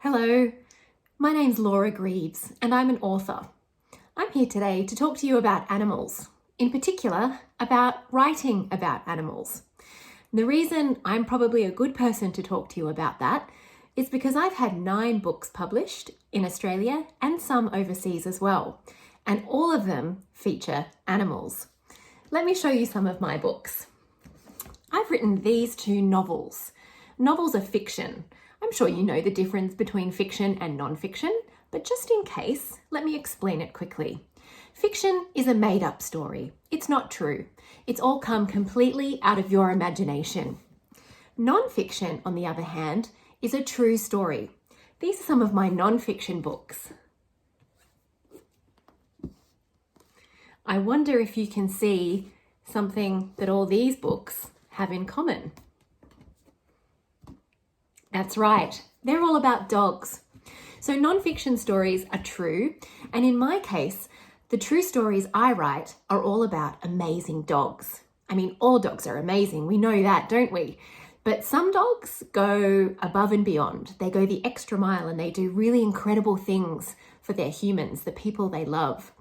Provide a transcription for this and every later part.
Hello, my name's Laura Greaves and I'm an author. I'm here today to talk to you about animals, in particular about writing about animals. The reason I'm probably a good person to talk to you about that is because I've had 9 books published in Australia and some overseas as well, and all of them feature animals. Let me show you some of my books. I've written these 2 novels. Novels are fiction. I'm sure you know the difference between fiction and non-fiction, but just in case, let me explain it quickly. Fiction is a made-up story. It's not true. It's all come completely out of your imagination. Non-fiction, on the other hand, is a true story. These are some of my non-fiction books. I wonder if you can see something that all these books have in common. That's right, they're all about dogs. So non-fiction stories are true, and in my case, the true stories I write are all about amazing dogs. I mean, all dogs are amazing, we know that, don't we? But some dogs go above and beyond. They go the extra mile and they do really incredible things for their humans, the people they love.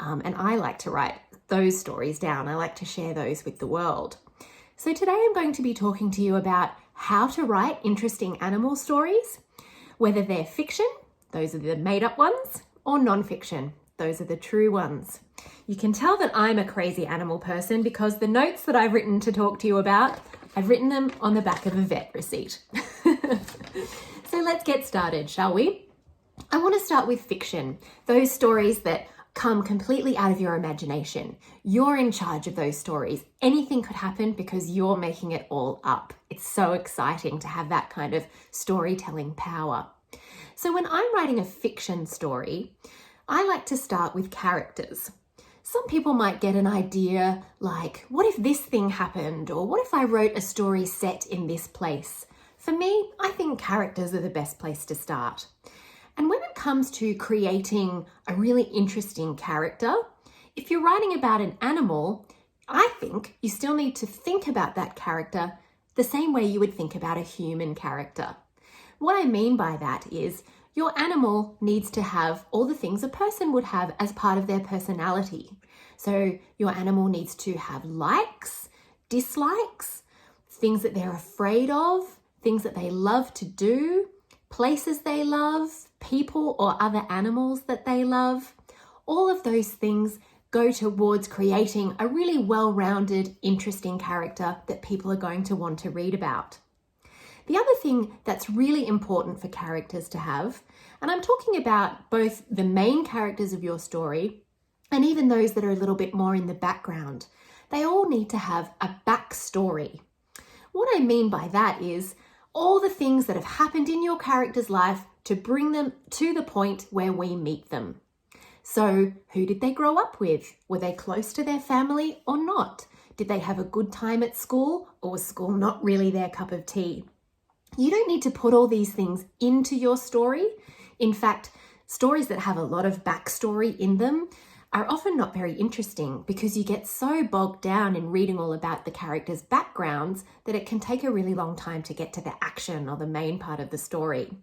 And I like to write those stories down. I like to share those with the world. So today I'm going to be talking to you about how to write interesting animal stories, whether they're fiction, those are the made-up ones, or non-fiction, those are the true ones. You can tell that I'm a crazy animal person because the notes that I've written to talk to you about, I've written them on the back of a vet receipt. So let's get started, shall we? I want to start with fiction, those stories that come completely out of your imagination. You're in charge of those stories. Anything could happen because you're making it all up. It's so exciting to have that kind of storytelling power. So when I'm writing a fiction story, I like to start with characters. Some people might get an idea like, what if this thing happened? Or what if I wrote a story set in this place? For me, I think characters are the best place to start. And when it comes to creating a really interesting character, if you're writing about an animal, I think you still need to think about that character the same way you would think about a human character. What I mean by that is your animal needs to have all the things a person would have as part of their personality. So your animal needs to have likes, dislikes, things that they're afraid of, things that they love to do, places they love, people or other animals that they love. All of those things go towards creating a really well-rounded, interesting character that people are going to want to read about. The other thing that's really important for characters to have, and I'm talking about both the main characters of your story and even those that are a little bit more in the background, they all need to have a backstory. What I mean by that is all the things that have happened in your character's life to bring them to the point where we meet them. So who did they grow up with? Were they close to their family or not? Did they have a good time at school, or was school not really their cup of tea? You don't need to put all these things into your story. In fact, stories that have a lot of backstory in them are often not very interesting because you get so bogged down in reading all about the characters' backgrounds that it can take a really long time to get to the action or the main part of the story.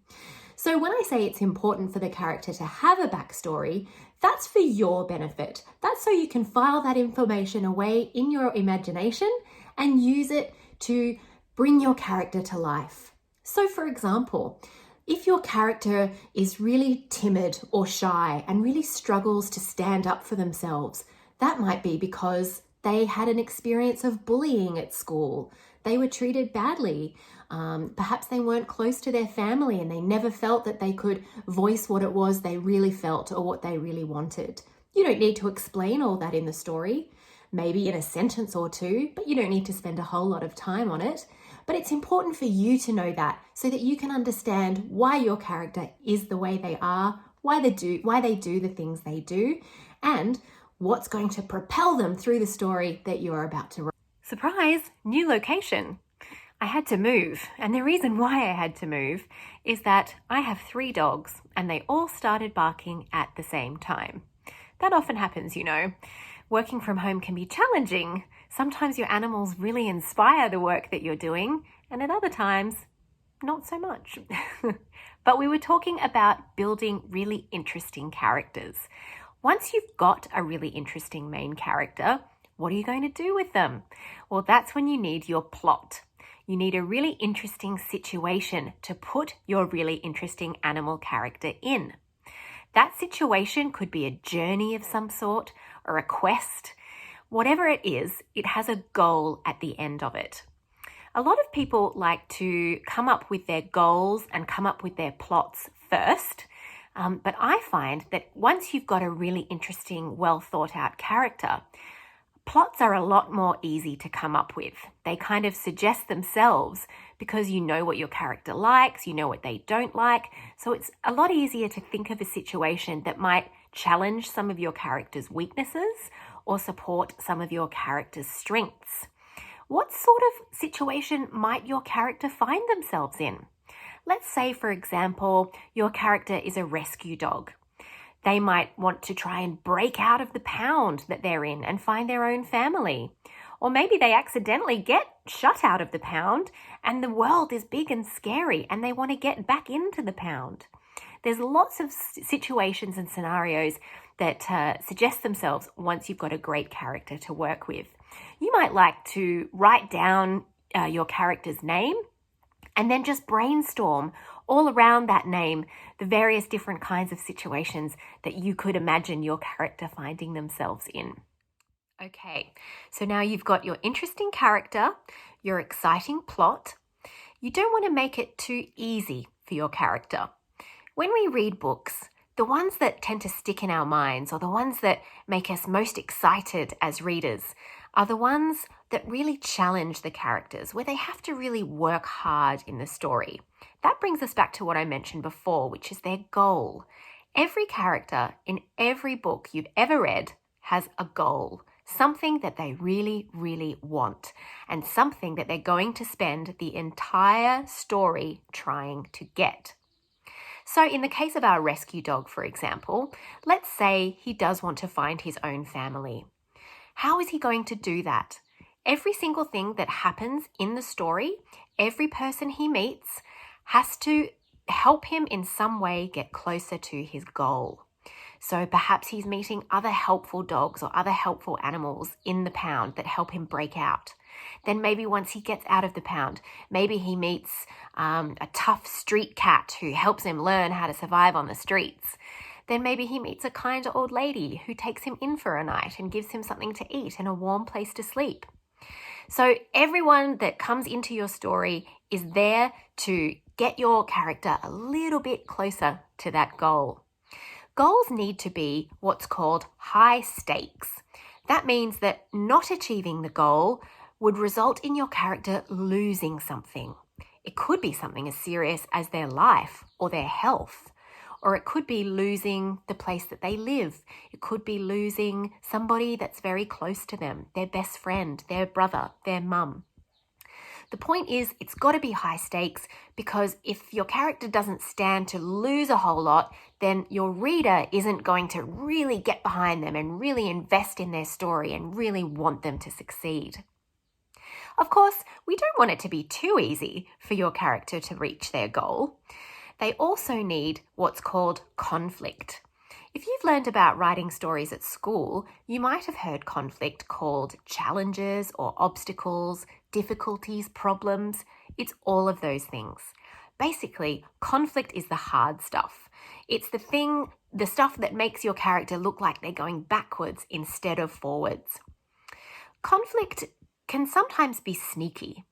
So when I say it's important for the character to have a backstory, that's for your benefit. That's so you can file that information away in your imagination and use it to bring your character to life. So for example, if your character is really timid or shy and really struggles to stand up for themselves, that might be because they had an experience of bullying at school. They were treated badly. Perhaps they weren't close to their family and they never felt that they could voice what it was they really felt or what they really wanted. You don't need to explain all that in the story, maybe in a sentence or 2, but you don't need to spend a whole lot of time on it. But it's important for you to know that so that you can understand why your character is the way they are, why they do the things they do, and what's going to propel them through the story that you're about to write. Surprise, new location. I had to move, and the reason why I had to move is that I have 3 dogs and they all started barking at the same time. That often happens, you know. Working from home can be challenging. Sometimes your animals really inspire the work that you're doing, and at other times, not so much. But we were talking about building really interesting characters. Once you've got a really interesting main character, what are you going to do with them? Well, that's when you need your plot. You need a really interesting situation to put your really interesting animal character in. That situation could be a journey of some sort or a quest. Whatever it is, it has a goal at the end of it. A lot of people like to come up with their goals and come up with their plots first. But I find that once you've got a really interesting, well thought out character, plots are a lot more easy to come up with. They kind of suggest themselves because you know what your character likes, you know what they don't like. So it's a lot easier to think of a situation that might challenge some of your character's weaknesses or support some of your character's strengths. What sort of situation might your character find themselves in? Let's say, for example, your character is a rescue dog. They might want to try and break out of the pound that they're in and find their own family. Or maybe they accidentally get shut out of the pound and the world is big and scary and they want to get back into the pound. There's lots of situations and scenarios that suggest themselves once you've got a great character to work with. You might like to write down your character's name and then just brainstorm all around that name the various different kinds of situations that you could imagine your character finding themselves in. Okay, so now you've got your interesting character, your exciting plot. You don't want to make it too easy for your character. When we read books, the ones that tend to stick in our minds or the ones that make us most excited as readers are the ones that really challenge the characters, where they have to really work hard in the story. That brings us back to what I mentioned before, which is their goal. Every character in every book you've ever read has a goal, something that they really, really want, and something that they're going to spend the entire story trying to get. So in the case of our rescue dog, for example, let's say he does want to find his own family. How is he going to do that? Every single thing that happens in the story, every person he meets has to help him in some way get closer to his goal. So perhaps he's meeting other helpful dogs or other helpful animals in the pound that help him break out. Then maybe once he gets out of the pound, maybe he meets a tough street cat who helps him learn how to survive on the streets. Then maybe he meets a kind old lady who takes him in for a night and gives him something to eat and a warm place to sleep. So everyone that comes into your story is there to get your character a little bit closer to that goal. Goals need to be what's called high stakes. That means that not achieving the goal would result in your character losing something. It could be something as serious as their life or their health, or it could be losing the place that they live. It could be losing somebody that's very close to them, their best friend, their brother, their mum. The point is, it's got to be high stakes, because if your character doesn't stand to lose a whole lot, then your reader isn't going to really get behind them and really invest in their story and really want them to succeed. Of course, we don't want it to be too easy for your character to reach their goal. They also need what's called conflict. If you've learned about writing stories at school, you might have heard conflict called challenges or obstacles, difficulties, problems. It's all of those things. Basically, conflict is the hard stuff. It's the stuff that makes your character look like they're going backwards instead of forwards. Conflict can sometimes be sneaky.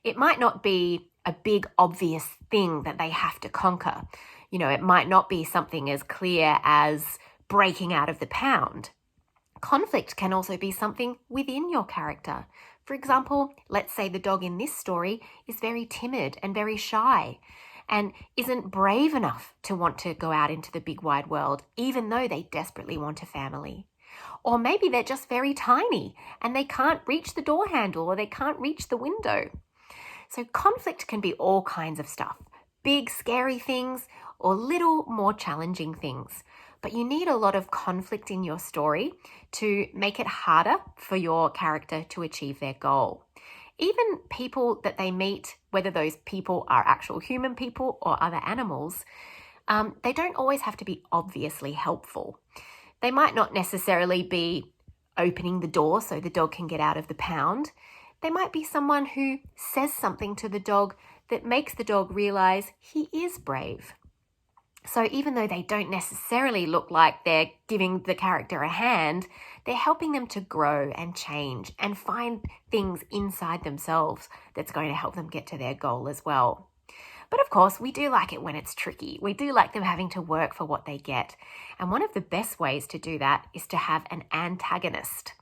It might not be a big obvious thing that they have to conquer. You know, it might not be something as clear as breaking out of the pound. Conflict can also be something within your character. For example, let's say the dog in this story is very timid and very shy and isn't brave enough to want to go out into the big wide world, even though they desperately want a family. Or maybe they're just very tiny and they can't reach the door handle or they can't reach the window. So conflict can be all kinds of stuff, big scary things or little more challenging things. But you need a lot of conflict in your story to make it harder for your character to achieve their goal. Even people that they meet, whether those people are actual human people or other animals, they don't always have to be obviously helpful. They might not necessarily be opening the door so the dog can get out of the pound. They might be someone who says something to the dog that makes the dog realize he is brave. So even though they don't necessarily look like they're giving the character a hand, they're helping them to grow and change and find things inside themselves that's going to help them get to their goal as well. But of course, we do like it when it's tricky. We do like them having to work for what they get. And one of the best ways to do that is to have an antagonist.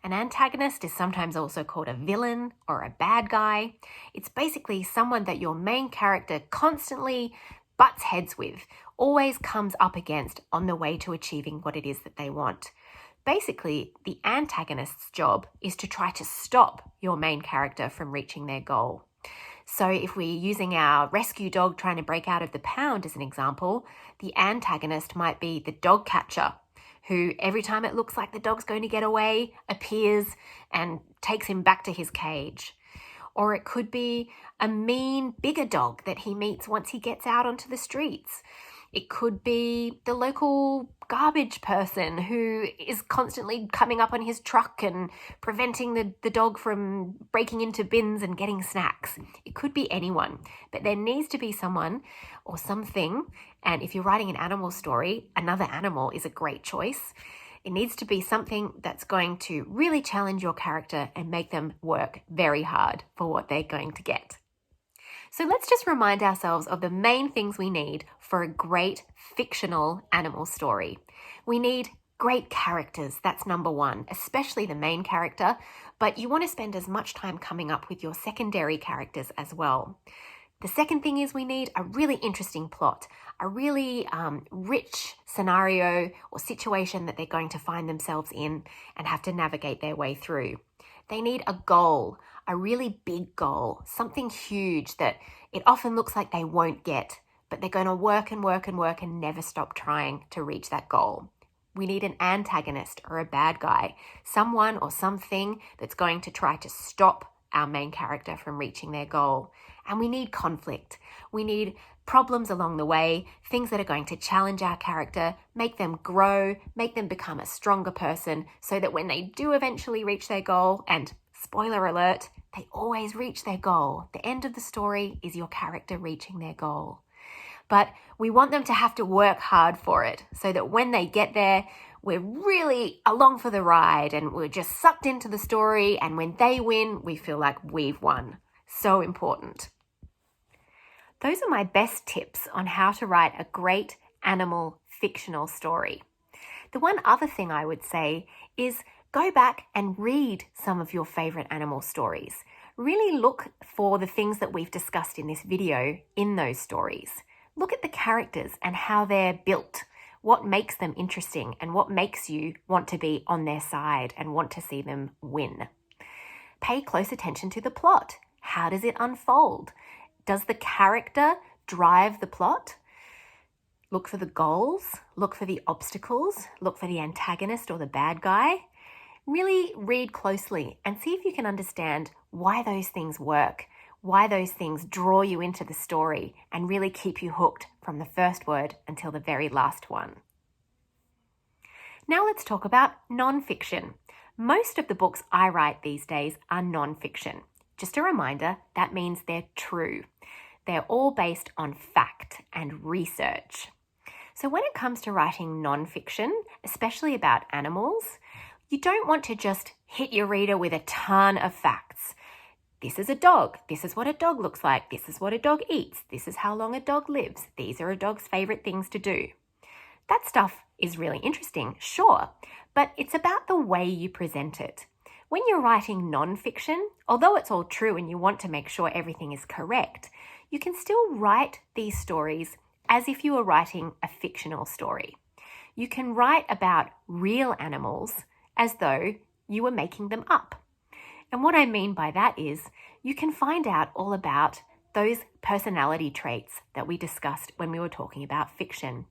An antagonist is sometimes also called a villain or a bad guy. It's basically someone that your main character constantly butts heads with, always comes up against on the way to achieving what it is that they want. Basically, the antagonist's job is to try to stop your main character from reaching their goal. So if we're using our rescue dog trying to break out of the pound as an example, the antagonist might be the dog catcher, who every time it looks like the dog's going to get away, appears and takes him back to his cage. Or it could be a mean, bigger dog that he meets once he gets out onto the streets. It could be the local garbage person who is constantly coming up on his truck and preventing the dog from breaking into bins and getting snacks. It could be anyone, but there needs to be someone or something. And if you're writing an animal story, another animal is a great choice. It needs to be something that's going to really challenge your character and make them work very hard for what they're going to get. So let's just remind ourselves of the main things we need for a great fictional animal story. We need great characters, that's number one, especially the main character, but you want to spend as much time coming up with your secondary characters as well. The second thing is we need a really interesting plot, a really rich scenario or situation that they're going to find themselves in and have to navigate their way through. They need a goal, a really big goal, something huge that it often looks like they won't get, but they're going to work and work and work and never stop trying to reach that goal. We need an antagonist or a bad guy, someone or something that's going to try to stop our main character from reaching their goal. And we need conflict. We need problems along the way, things that are going to challenge our character, make them grow, make them become a stronger person so that when they do eventually reach their goal, and spoiler alert, they always reach their goal. The end of the story is your character reaching their goal. But we want them to have to work hard for it so that when they get there, we're really along for the ride and we're just sucked into the story. And when they win, we feel like we've won. So important. Those are my best tips on how to write a great animal fictional story. The one other thing I would say is go back and read some of your favorite animal stories. Really look for the things that we've discussed in this video in those stories. Look at the characters and how they're built, what makes them interesting and what makes you want to be on their side and want to see them win. Pay close attention to the plot. How does it unfold? Does the character drive the plot? Look for the goals, look for the obstacles, look for the antagonist or the bad guy. Really read closely and see if you can understand why those things work, why those things draw you into the story and really keep you hooked from the first word until the very last one. Now let's talk about nonfiction. Most of the books I write these days are nonfiction. Just a reminder, that means they're true. They're all based on fact and research. So when it comes to writing nonfiction, especially about animals, you don't want to just hit your reader with a ton of facts. This is a dog. This is what a dog looks like. This is what a dog eats. This is how long a dog lives. These are a dog's favorite things to do. That stuff is really interesting, sure, but it's about the way you present it. When you're writing nonfiction, although it's all true and you want to make sure everything is correct, you can still write these stories as if you were writing a fictional story. You can write about real animals as though you were making them up. And what I mean by that is you can find out all about those personality traits that we discussed when we were talking about fiction.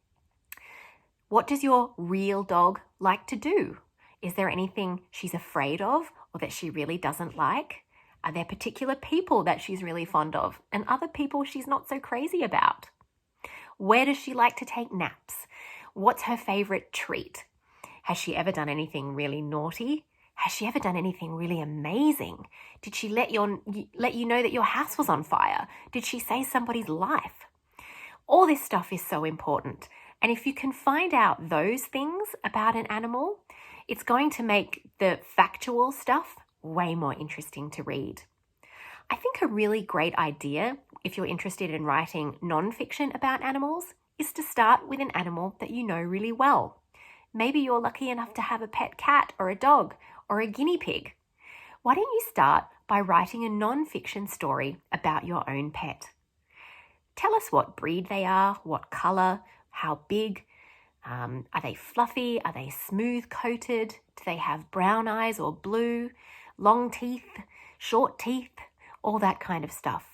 What does your real dog like to do? Is there anything she's afraid of or that she really doesn't like? Are there particular people that she's really fond of and other people she's not so crazy about? Where does she like to take naps? What's her favorite treat? Has she ever done anything really naughty? Has she ever done anything really amazing? Did she let you know that your house was on fire? Did she save somebody's life? All this stuff is so important. And if you can find out those things about an animal, it's going to make the factual stuff way more interesting to read. I think a really great idea, if you're interested in writing nonfiction about animals, is to start with an animal that you know really well. Maybe you're lucky enough to have a pet cat or a dog or a guinea pig. Why don't you start by writing a nonfiction story about your own pet? Tell us what breed they are, what colour, how big. Are they fluffy? Are they smooth-coated? Do they have brown eyes or blue? Long teeth? Short teeth? All that kind of stuff.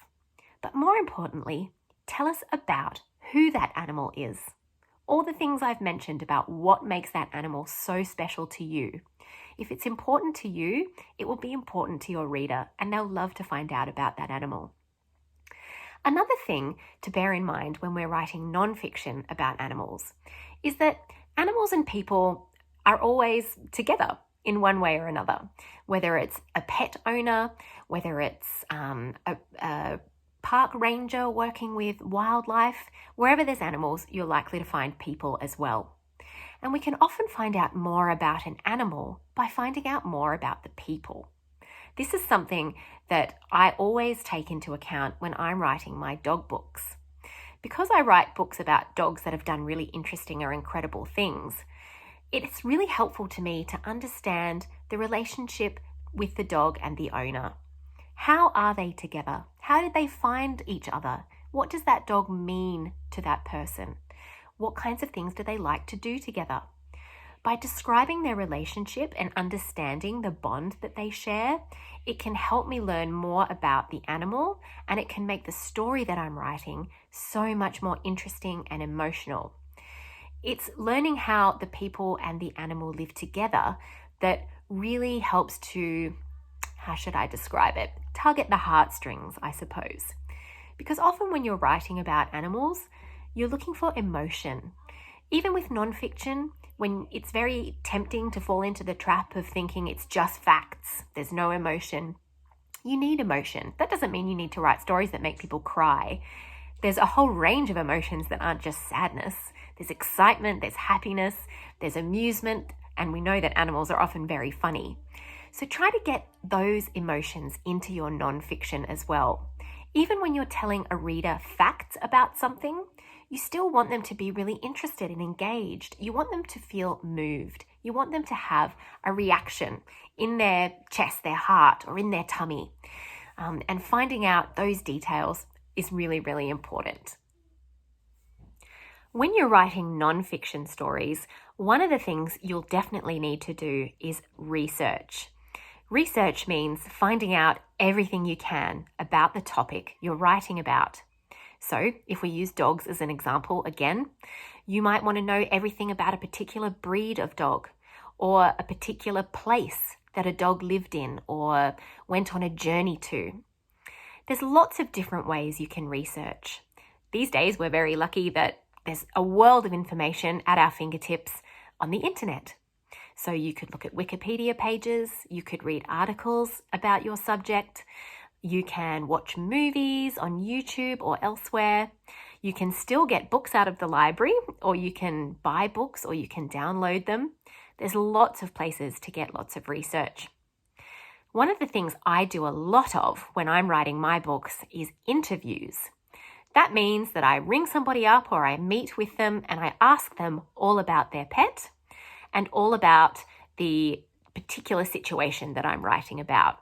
But more importantly, tell us about who that animal is. All the things I've mentioned about what makes that animal so special to you. If it's important to you, it will be important to your reader, and they'll love to find out about that animal. Another thing to bear in mind when we're writing nonfiction about animals is that animals and people are always together in one way or another, whether it's a pet owner, whether it's a park ranger working with wildlife. Wherever there's animals, you're likely to find people as well. And we can often find out more about an animal by finding out more about the people. This is something that I always take into account when I'm writing my dog books. Because I write books about dogs that have done really interesting or incredible things, it's really helpful to me to understand the relationship with the dog and the owner. How are they together? How did they find each other? What does that dog mean to that person? What kinds of things do they like to do together? By describing their relationship and understanding the bond that they share, it can help me learn more about the animal, and it can make the story that I'm writing so much more interesting and emotional. It's learning how the people and the animal live together that really helps to, how should I describe it? Tug at the heartstrings, I suppose. Because often when you're writing about animals, you're looking for emotion. Even with nonfiction, when it's very tempting to fall into the trap of thinking it's just facts, there's no emotion. You need emotion. That doesn't mean you need to write stories that make people cry. There's a whole range of emotions that aren't just sadness. There's excitement, there's happiness, there's amusement, and we know that animals are often very funny. So try to get those emotions into your nonfiction as well. Even when you're telling a reader facts about something, you still want them to be really interested and engaged. You want them to feel moved. You want them to have a reaction in their chest, their heart, or in their tummy. And finding out those details is really, really important. When you're writing nonfiction stories, one of the things you'll definitely need to do is research. Research means finding out everything you can about the topic you're writing about. So if we use dogs as an example again, you might want to know everything about a particular breed of dog or a particular place that a dog lived in or went on a journey to. There's lots of different ways you can research. These days, we're very lucky that there's a world of information at our fingertips on the internet. So you could look at Wikipedia pages, you could read articles about your subject, you can watch movies on YouTube or elsewhere. You can still get books out of the library, or you can buy books, or you can download them. There's lots of places to get lots of research. One of the things I do a lot of when I'm writing my books is interviews. That means that I ring somebody up or I meet with them and I ask them all about their pet and all about the particular situation that I'm writing about.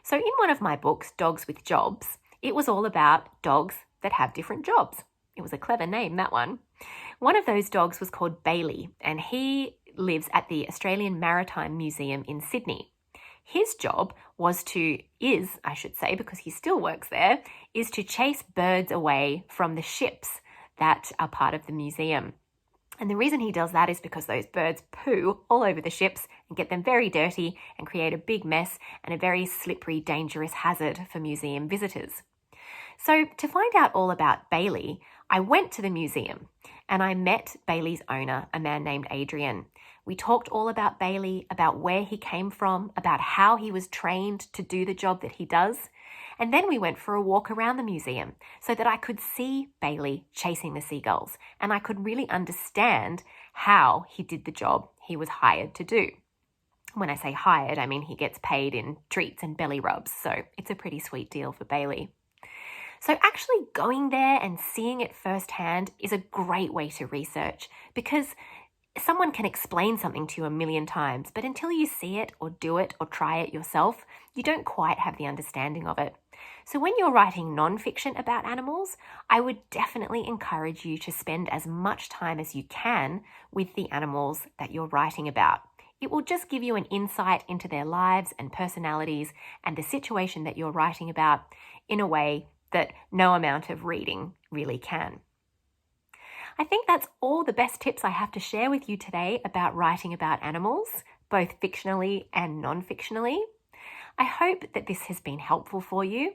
So in one of my books, Dogs with Jobs, it was all about dogs that have different jobs. It was a clever name, that one. One of those dogs was called Bailey, and he lives at the Australian Maritime Museum in Sydney. His job is, because he still works there, is to chase birds away from the ships that are part of the museum. And the reason he does that is because those birds poo all over the ships and get them very dirty and create a big mess and a very slippery, dangerous hazard for museum visitors. So to find out all about Bailey, I went to the museum and I met Bailey's owner, a man named Adrian. We talked all about Bailey, about where he came from, about how he was trained to do the job that he does. And then we went for a walk around the museum so that I could see Bailey chasing the seagulls and I could really understand how he did the job he was hired to do. When I say hired, I mean he gets paid in treats and belly rubs, so it's a pretty sweet deal for Bailey. So actually going there and seeing it firsthand is a great way to research, because someone can explain something to you a million times, but until you see it or do it or try it yourself, you don't quite have the understanding of it. So when you're writing nonfiction about animals, I would definitely encourage you to spend as much time as you can with the animals that you're writing about. It will just give you an insight into their lives and personalities and the situation that you're writing about in a way that no amount of reading really can. I think that's all the best tips I have to share with you today about writing about animals, both fictionally and non-fictionally. I hope that this has been helpful for you.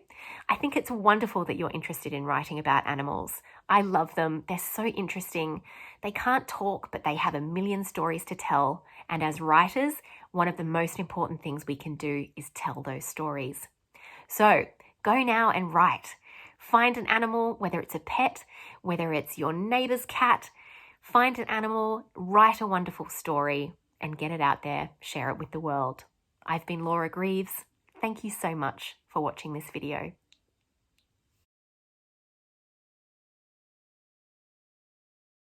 I think it's wonderful that you're interested in writing about animals. I love them. They're so interesting. They can't talk, but they have a million stories to tell. And as writers, one of the most important things we can do is tell those stories. So go now and write. Find an animal, whether it's a pet, whether it's your neighbor's cat. Find an animal, write a wonderful story, and get it out there. Share it with the world. I've been Laura Greaves. Thank you so much for watching this video.